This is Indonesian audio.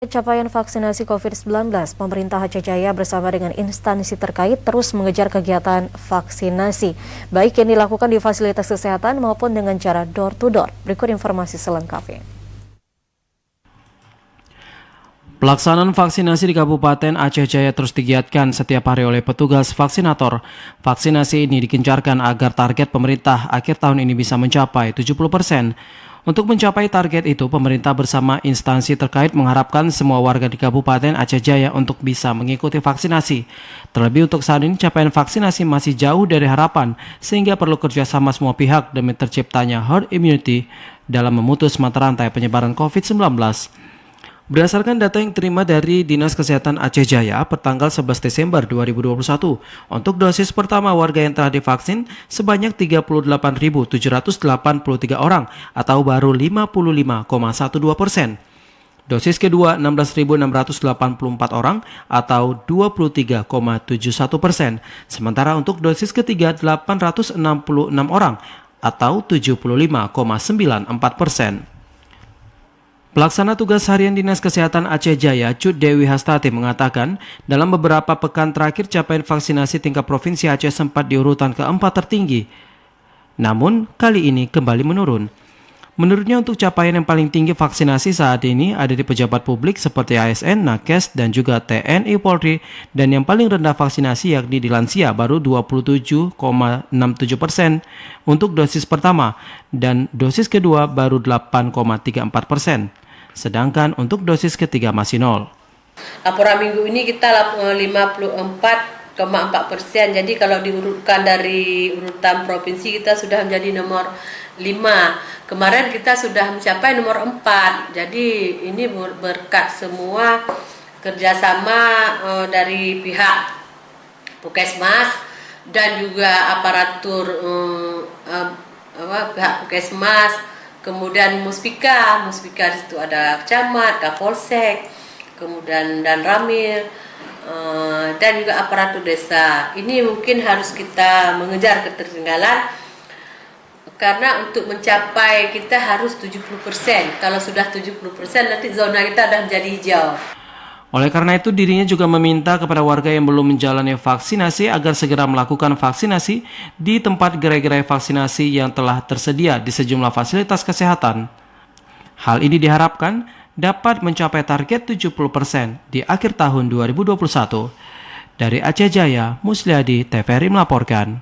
Capaian vaksinasi COVID-19, pemerintah Aceh Jaya bersama dengan instansi terkait terus mengejar kegiatan vaksinasi, baik yang dilakukan di fasilitas kesehatan maupun dengan cara door-to-door. Berikut informasi selengkapnya. Pelaksanaan vaksinasi di Kabupaten Aceh Jaya terus digiatkan setiap hari oleh petugas vaksinator. Vaksinasi ini digencarkan agar target pemerintah akhir tahun ini bisa mencapai 70%. Untuk mencapai target itu, pemerintah bersama instansi terkait mengharapkan semua warga di Kabupaten Aceh Jaya untuk bisa mengikuti vaksinasi. Terlebih untuk saat ini, capaian vaksinasi masih jauh dari harapan, sehingga perlu kerjasama semua pihak demi terciptanya herd immunity dalam memutus mata rantai penyebaran COVID-19. Berdasarkan data yang diterima dari Dinas Kesehatan Aceh Jaya pertanggal 11 Desember 2021, untuk dosis pertama warga yang telah divaksin sebanyak 38.783 orang atau baru 55,12%. Dosis kedua 16.684 orang atau 23,71%. Sementara untuk dosis ketiga 866 orang atau 75,94%. Pelaksana tugas harian Dinas Kesehatan Aceh Jaya, Cut Dewi Hastati mengatakan, dalam beberapa pekan terakhir capaian vaksinasi tingkat provinsi Aceh sempat di urutan keempat tertinggi. Namun, kali ini kembali menurun. Menurutnya untuk capaian yang paling tinggi vaksinasi saat ini ada di pejabat publik seperti ASN, Nakes, dan juga TNI Polri, dan yang paling rendah vaksinasi yakni di lansia baru 27,67% untuk dosis pertama, dan dosis kedua baru 8,34%. Sedangkan untuk dosis ketiga masih nol. Laporan minggu ini kita 54,4%. Jadi kalau diurutkan dari urutan provinsi kita sudah menjadi nomor 5. Kemarin kita sudah mencapai nomor 4. Jadi ini berkat semua kerjasama dari pihak Puskesmas dan juga aparatur pihak Puskesmas. Kemudian Muspika di situ ada camat, Kapolsek, kemudian dan Ramil, dan juga aparatur desa. Ini mungkin harus kita mengejar ketertinggalan karena untuk mencapai kita harus 70%. Kalau sudah 70% nanti zona kita sudah menjadi hijau. Oleh karena itu, dirinya juga meminta kepada warga yang belum menjalani vaksinasi agar segera melakukan vaksinasi di tempat gerai-gerai vaksinasi yang telah tersedia di sejumlah fasilitas kesehatan. Hal ini diharapkan dapat mencapai target 70% di akhir tahun 2021. Dari Aceh Jaya, Musliadi, TVRI melaporkan.